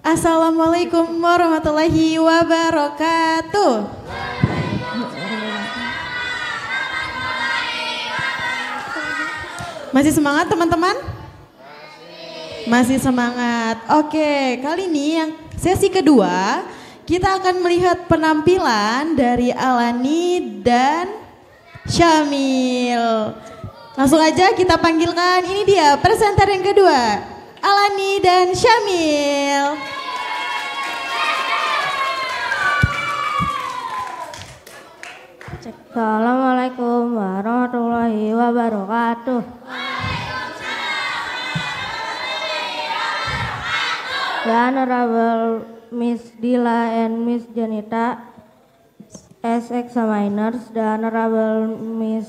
Assalamualaikum warahmatullahi wabarakatuh. Masih semangat teman-teman? Masih semangat. Oke, kali ini yang sesi kedua kita akan melihat penampilan dari Alani dan Syamil. Langsung aja kita panggilkan, ini dia presenter yang kedua, Alani dan Syamil. Assalamualaikum warahmatullahi wabarakatuh. The Honorable Miss Dila and Miss Janita as examiners, the Honorable Miss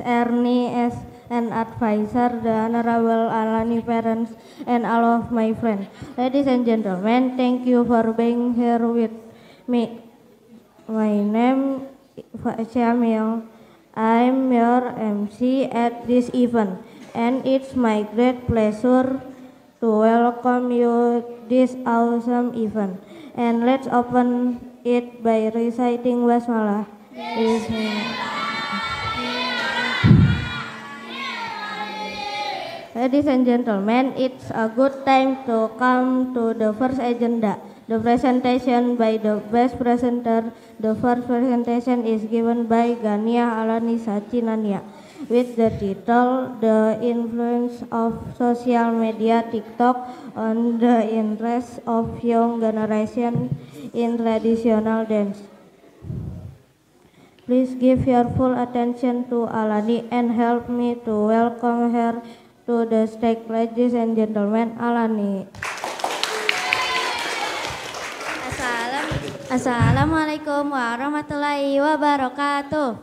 Ernie as an advisor, the Honorable Alani parents, and all of my friends. Ladies and gentlemen, thank you for being here with me. My name is Syamil. I'm your MC at this event, and it's my great pleasure to welcome you this awesome event. And let's open it by reciting Basmalah. Ladies and gentlemen, it's a good time to come to the first agenda, the presentation by the best presenter. The first presentation is given by Gania Alani Sacinania with the title, The Influence of Social Media TikTok on the Interest of Young Generation in Traditional Dance. Please give your full attention to Alani and help me to welcome her to the stage. Ladies and gentlemen, Alani. Assalamualaikum warahmatullahi wabarakatuh.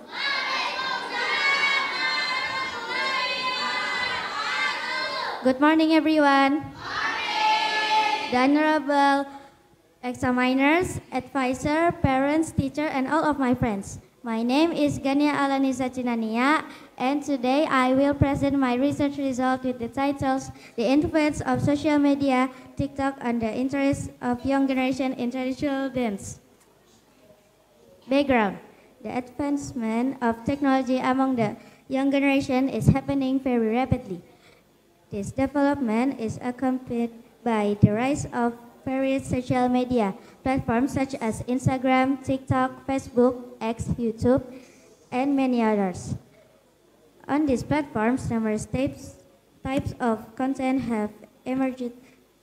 Good morning, everyone. The honorable examiners, advisor, parents, teacher, and all of my friends. My name is Gania Alani Sacinania, and today I will present my research result with the titles, The Influence of Social Media, TikTok on the Interest of Young Generation in Traditional Dance. Background: the advancement of technology among the young generation is happening very rapidly. This development is accompanied by the rise of various social media platforms such as Instagram, TikTok, Facebook, X, YouTube, and many others. On these platforms, numerous types of content have emerged,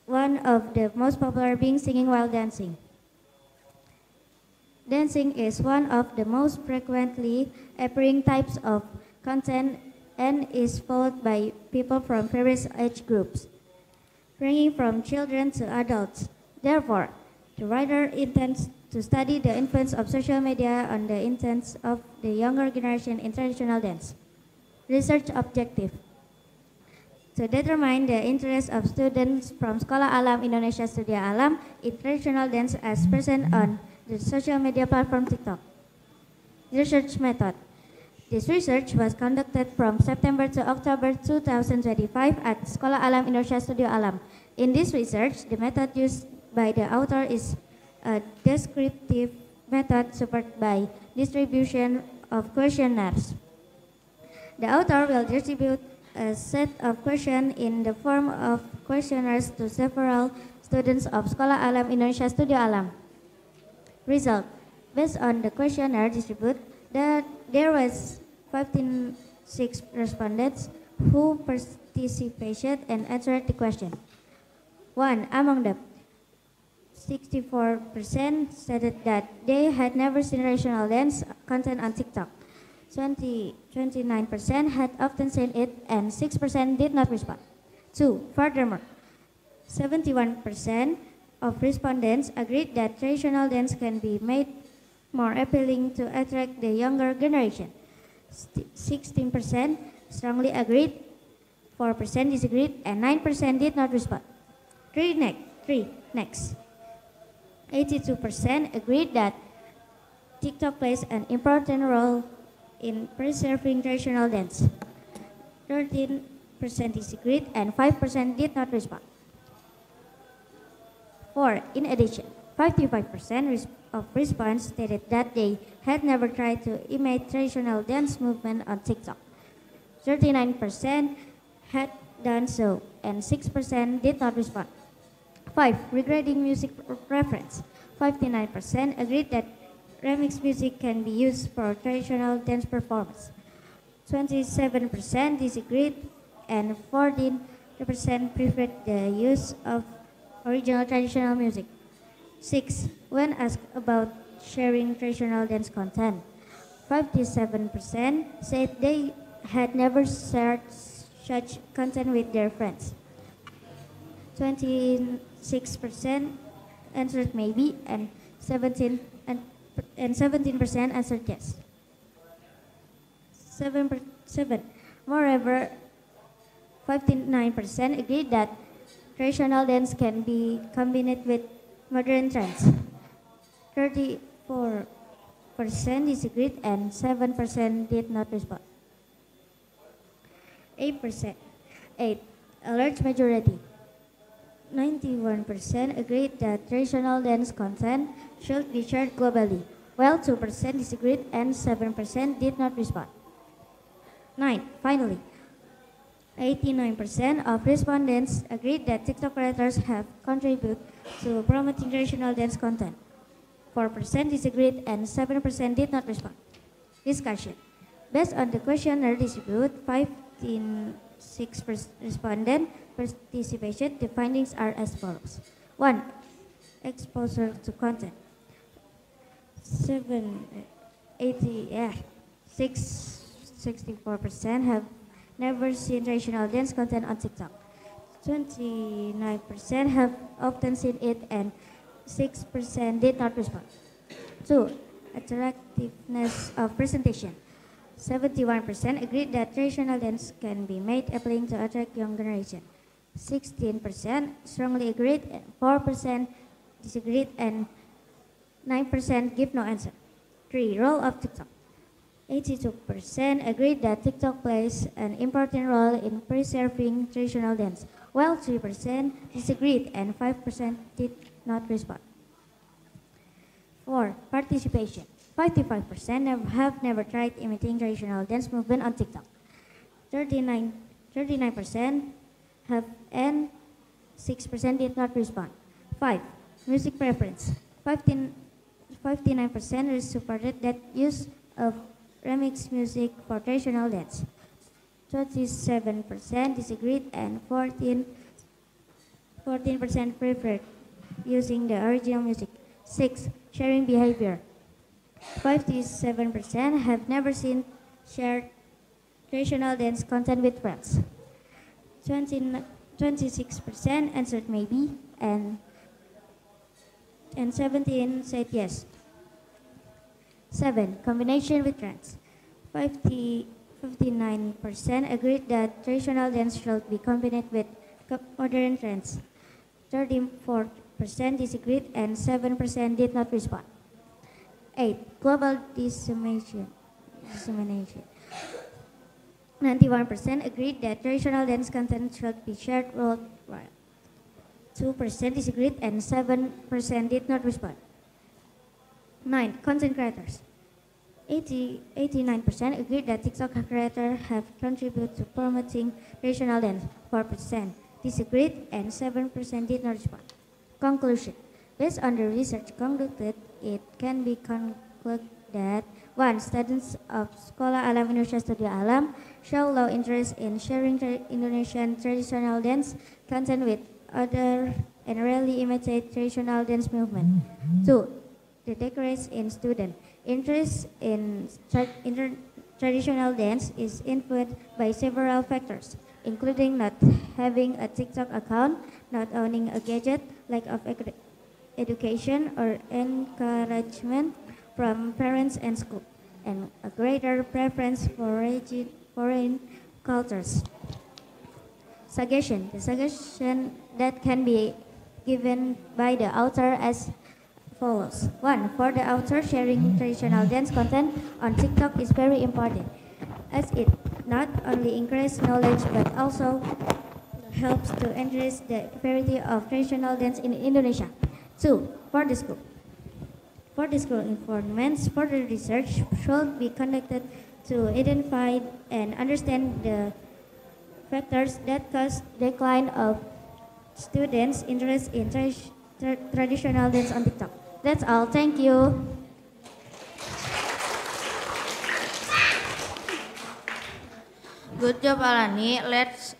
one of the most popular being singing while dancing. Dancing is one of the most frequently appearing types of content and is followed by people from various age groups, ranging from children to adults. Therefore, the writer intends to study the influence of social media on the intents of the younger generation in traditional dance. Research objective: to determine the interest of students from Sekolah Alam Indonesia Studio Alam in traditional dance as present on the social media platform TikTok. Research method: this research was conducted from September to October 2025 at Sekolah Alam Indonesia Studio Alam. In this research, the method used by the author is a descriptive method supported by distribution of questionnaires. The author will distribute a set of questions in the form of questionnaires to several students of Sekolah Alam Indonesia Studio Alam. Result: based on the questionnaire distributed, there was 15 respondents who participated and answered the question. One among them, 64% stated that they had never seen traditional dance content on TikTok. 29% had often seen it, and 6% did not respond. 2. Furthermore, 71% of respondents agreed that traditional dance can be made more appealing to attract the younger generation. 16% strongly agreed, 4% disagreed, and 9% did not respond. 3. Next. 82% agreed that TikTok plays an important role in preserving traditional dance. 13% disagreed, and 5% did not respond. 4. In addition, 55% of respondents stated that they had never tried to imitate traditional dance movement on TikTok. 39% had done so, and 6% did not respond. 5. Regarding music preference, 59% agreed that remix music can be used for traditional dance performance. 27% disagreed, and 14% preferred the use of original traditional music. 6. When asked about sharing traditional dance content, 57% said they had never shared such content with their friends. 26% answered maybe, and 17% answered yes. 7. Moreover, 59% agreed that traditional dance can be combined with modern trends. 34% disagreed, and 7% did not respond. 8%. A large majority, 91% agreed that traditional dance content should be shared globally, while 2% disagreed and 7% did not respond. 9. Finally, 89% of respondents agreed that TikTok creators have contributed to promoting traditional dance content. 4% disagreed and 7% did not respond. Discussion. Based on the questionnaire distribute, 6 respondent participation, the findings are as follows. 1. Exposure to content. 64% have never seen traditional dance content on TikTok. 29% have often seen it, and 6% did not respond. 2. Attractiveness of presentation. 71% agreed that traditional dance can be made appealing to attract young generation. 16% strongly agreed, 4% disagreed, and 9% give no answer. 3. Role of TikTok. 82% agreed that TikTok plays an important role in preserving traditional dance, while 3% disagreed and 5% did not respond. 4. Participation. 55% have never tried imitating traditional dance movement on TikTok. 39% have, and 6% did not respond. 5. Music preference. 59% supported that use of remix music for traditional dance. 27% disagreed, and 14% preferred using the original music. 6. Sharing behavior. 57% have never seen shared traditional dance content with friends. 26% answered maybe, and 17 said yes. 7. Combination with trends. 59% agreed that traditional dance should be combined with modern trends. 34% disagreed, and 7% did not respond. 8. Global dissemination. 91% agreed that traditional dance content should be shared worldwide. 2% disagreed, and 7% did not respond. 9. Content creators. 89% agreed that TikTok creators have contributed to promoting traditional dance. 4% disagreed, and 7% did not respond. Conclusion. Based on the research conducted, it can be concluded that 1. Students of Sekolah Alam Indonesia Studio Alam show low interest in sharing Indonesian traditional dance content with other and rarely imitate traditional dance movement. 2. The decrease in student interest in traditional dance is influenced by several factors, including not having a TikTok account, not owning a gadget, lack of education or encouragement from parents and school, and a greater preference for foreign cultures. Suggestion. The suggestion that can be given by the author as follows. 1. For the author, sharing traditional dance content on TikTok is very important, as it not only increase knowledge but also helps to enrich the variety of traditional dance in Indonesia. 2. For the school. For the school informants, further research should be conducted to identify and understand the factors that cause decline of students' interest in traditional dance on TikTok. That's all. Thank you. Good job, Alani. Let's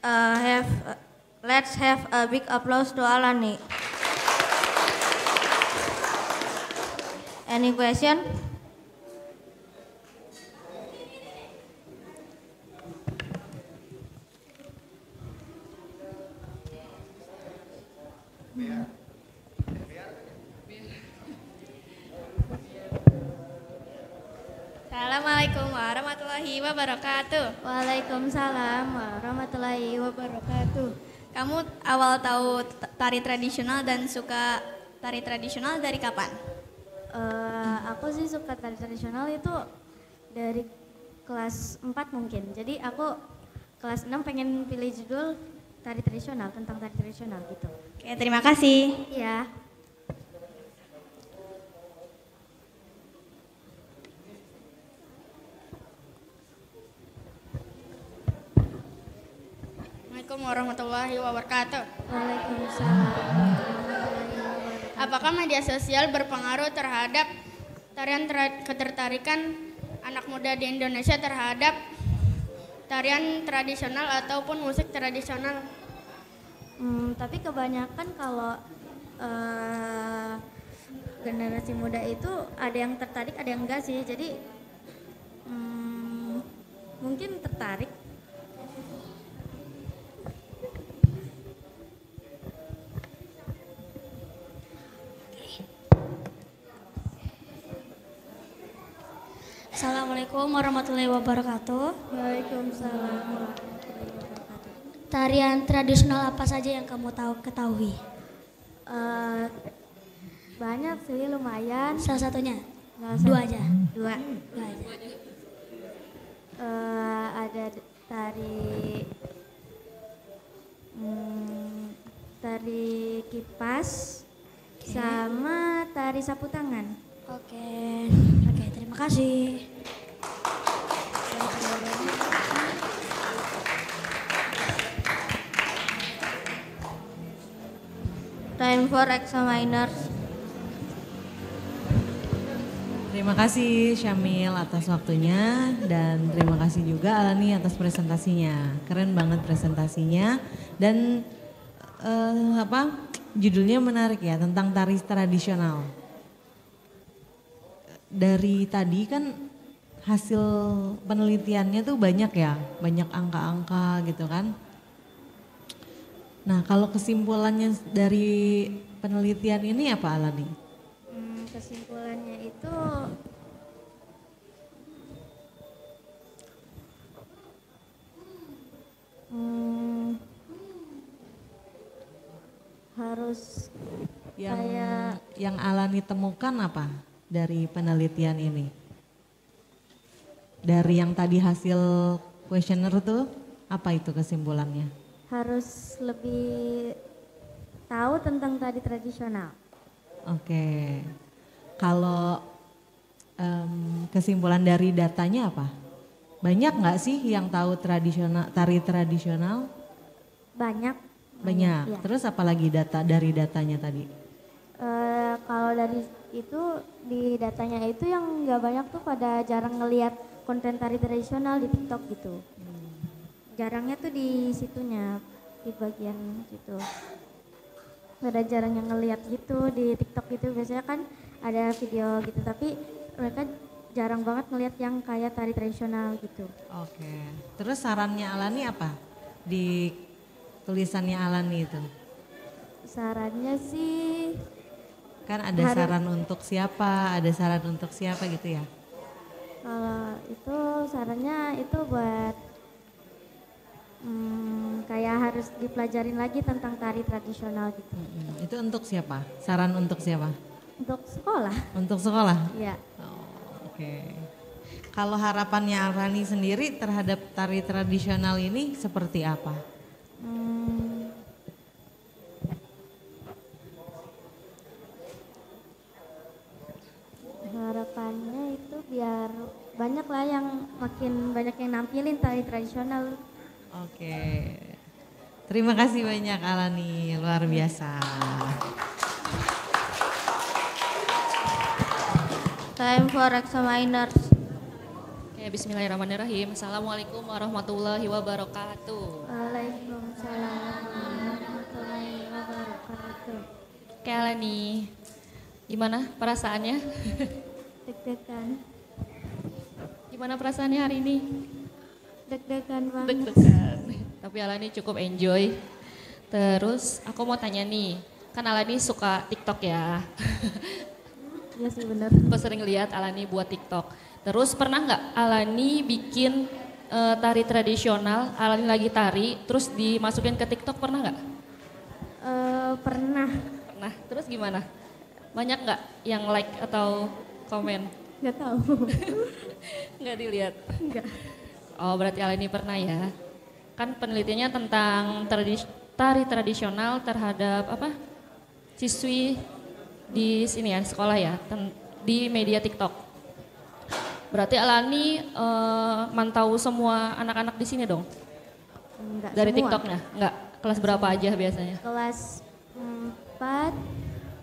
have a big applause to Alani. Any question? Assalamualaikum warahmatullahi wabarakatuh. Waalaikumsalam warahmatullahi wabarakatuh. Kamu awal tahu tari tradisional dan suka tari tradisional dari kapan? Aku sih suka tari tradisional itu dari kelas 4 mungkin. Jadi aku kelas 6 pengen pilih judul tari tradisional, tentang tari tradisional gitu. Oke, terima kasih. Iya. Assalamualaikum warahmatullahi wabarakatuh. Waalaikumsalam. Apakah media sosial berpengaruh terhadap ketertarikan anak muda di Indonesia terhadap tarian tradisional ataupun musik tradisional? Tapi kebanyakan kalau generasi muda itu ada yang tertarik, ada yang enggak sih. Jadi mungkin tertarik. Assalamualaikum warahmatullahi wabarakatuh. Waalaikumsalam. Tarian tradisional apa saja yang kamu ketahui? Banyak sih, lumayan. Salah satunya? Dua aja. Dua. Dua aja. Ada tari kipas, sama tari sapu tangan. Oke, terima kasih. Time for examiners. Terima kasih Syamil atas waktunya dan terima kasih juga Alani atas presentasinya. Keren banget presentasinya dan judulnya menarik ya, tentang tari tradisional. Dari tadi kan hasil penelitiannya tuh banyak ya, banyak angka-angka gitu kan. Nah, kalau kesimpulannya dari penelitian ini apa Alani? Kesimpulannya itu harus yang Alani temukan apa dari penelitian ini? Dari yang tadi hasil kuesioner tuh apa itu kesimpulannya? harus lebih tahu tentang tari tradisional. Oke, kalau kesimpulan dari datanya apa? Banyak nggak sih yang tahu tari tradisional? Banyak. Banyak. Ya. Terus apalagi dari datanya tadi? Kalau dari itu di datanya itu yang nggak banyak tuh pada jarang ngelihat konten tari tradisional di TikTok gitu. Jarangnya tuh di situnya, di bagian situ. Pada jarang yang ngelihat gitu di TikTok gitu, biasanya kan ada video gitu, tapi mereka jarang banget ngelihat yang kayak tari tradisional gitu. Oke, terus sarannya Alani apa di tulisannya Alani itu? Sarannya sih Kan ada saran untuk siapa, ada saran untuk siapa gitu ya? kalau itu sarannya itu buat kayak harus dipelajarin lagi tentang tari tradisional gitu. Itu untuk siapa? Saran untuk siapa? Untuk sekolah. Untuk sekolah? Iya. Oh, oke. Kalau harapannya Alani sendiri terhadap tari tradisional ini seperti apa? Harapannya itu biar banyak lah yang makin banyak yang nampilin tari tradisional. Oke. Terima kasih banyak Alani, luar biasa. Time for examiners. Oke, bismillahirrahmanirrahim. Assalamualaikum warahmatullahi wabarakatuh. Waalaikumsalam warahmatullahi wabarakatuh. Oke Alani, gimana perasaannya? Deg-degan, Gimana perasaannya hari ini? deg-degan banget. Deg-degan. Tapi Alani cukup enjoy. Terus aku mau tanya nih, kan Alani suka TikTok ya? Iya sih benar. Aku sering lihat Alani buat TikTok. Terus pernah nggak Alani bikin tari tradisional, Alani lagi tari, terus dimasukin ke TikTok, pernah nggak? Pernah. Pernah. Terus gimana? Banyak nggak yang like atau komen? Gak tahu. Nggak dilihat? Enggak. Oh berarti Alani pernah ya? Kan penelitiannya tentang tari tradisional terhadap apa? Siswi di sini ya, sekolah ya, di media TikTok. Berarti Alani mantau semua anak-anak di sini dong? Enggak Dari semua. TikToknya? Enggak? Kelas berapa aja biasanya? Kelas 4,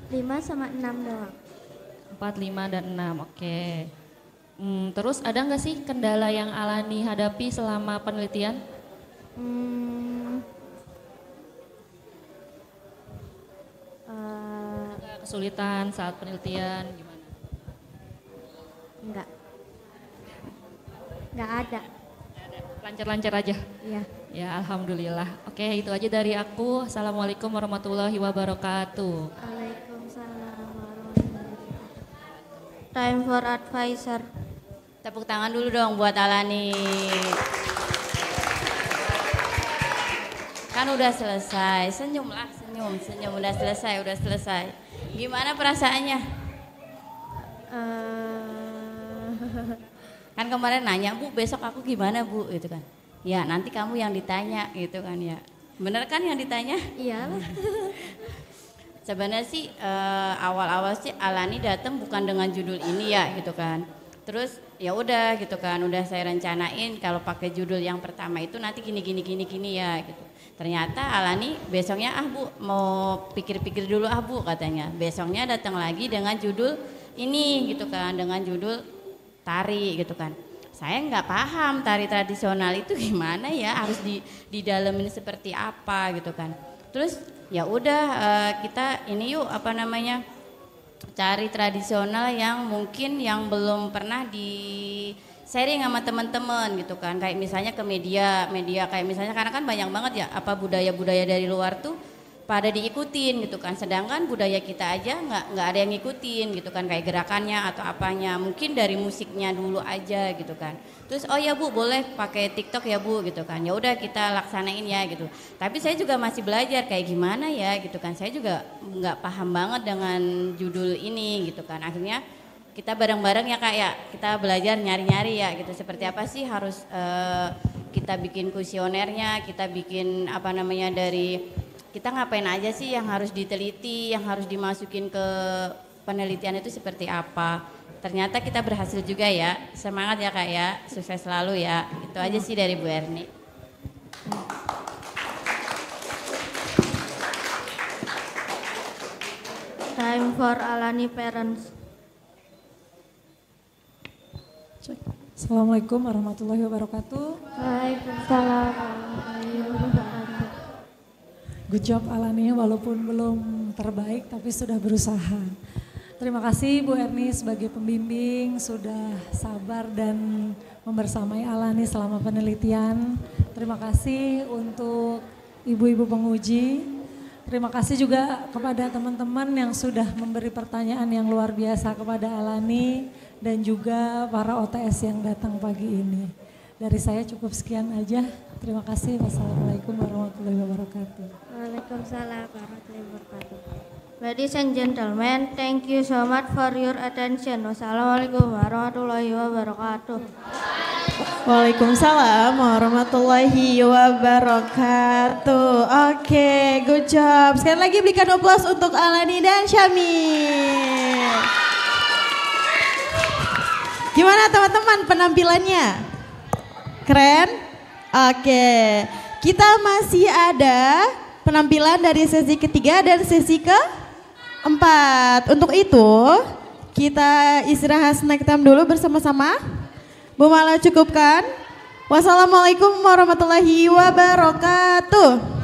5 sama 6 doang. 4, 5, dan 6, oke. Terus ada nggak sih kendala yang Alani hadapi selama penelitian? Ada kesulitan saat penelitian gimana? Enggak. Enggak ada. Lancar-lancar aja? Iya. Ya alhamdulillah. Oke itu aja dari aku. Assalamualaikum warahmatullahi wabarakatuh. Waalaikumsalam warahmatullahi wabarakatuh. Time for advisor. Tepuk tangan dulu dong buat Alani. Kan udah selesai, senyumlah, senyum, udah selesai. Gimana perasaannya? Kan kemarin nanya, Bu besok aku gimana Bu, gitu kan. Ya nanti kamu yang ditanya gitu kan ya. Bener kan yang ditanya? Iya. Sebenarnya sih awal-awal sih Alani datang bukan dengan judul ini ya gitu kan. Terus ya udah gitu kan, udah saya rencanain kalau pakai judul yang pertama itu nanti gini ya gitu. Ternyata Alani besoknya Bu mau pikir-pikir dulu Bu katanya. Besoknya datang lagi dengan judul ini gitu kan, dengan judul tari gitu kan. Saya nggak paham tari tradisional itu gimana ya, harus didalemin seperti apa gitu kan. Terus ya udah kita ini yuk cari tradisional yang mungkin yang belum pernah di sharing sama teman-teman gitu kan, kayak misalnya ke media kayak misalnya, karena kan banyak banget ya budaya-budaya dari luar tuh pada diikutin gitu kan, sedangkan budaya kita aja nggak ada yang ngikutin gitu kan, kayak gerakannya atau apanya, mungkin dari musiknya dulu aja gitu kan. Terus oh ya Bu boleh pakai TikTok ya Bu gitu kan, ya udah kita laksanain ya gitu. Tapi saya juga masih belajar kayak gimana ya gitu kan, saya juga nggak paham banget dengan judul ini gitu kan. Akhirnya kita bareng-bareng ya Kak ya, kita belajar nyari-nyari ya gitu, seperti apa sih harus kita bikin kuesionernya, kita bikin dari kita ngapain aja sih yang harus diteliti, yang harus dimasukin ke penelitian itu seperti apa. Ternyata kita berhasil juga ya, semangat ya Kak ya, sukses selalu ya. Itu aja sih dari Bu Erni. Time for Alani parents. Assalamualaikum warahmatullahi wabarakatuh. Waalaikumsalam warahmatullahi wabarakatuh. Good job Alani, walaupun belum terbaik tapi sudah berusaha. Terima kasih Bu Erni sebagai pembimbing, sudah sabar dan membersamai Alani selama penelitian. Terima kasih untuk ibu-ibu penguji. Terima kasih juga kepada teman-teman yang sudah memberi pertanyaan yang luar biasa kepada Alani dan juga para OTS yang datang pagi ini. Dari saya cukup sekian aja. Terima kasih. Wassalamualaikum warahmatullahi wabarakatuh. Waalaikumsalam warahmatullahi wabarakatuh. Ladies and gentlemen, thank you so much for your attention. Wassalamualaikum warahmatullahi wabarakatuh. Waalaikumsalam warahmatullahi wabarakatuh. Oke, good job. Sekali lagi berikan aplaus untuk Alani dan Syamil. Gimana teman-teman penampilannya? Keren? Oke, kita masih ada penampilan dari sesi ketiga dan sesi keempat. Untuk itu, kita istirahat snack time dulu bersama-sama. Bu Mala cukupkan. Wassalamualaikum warahmatullahi wabarakatuh.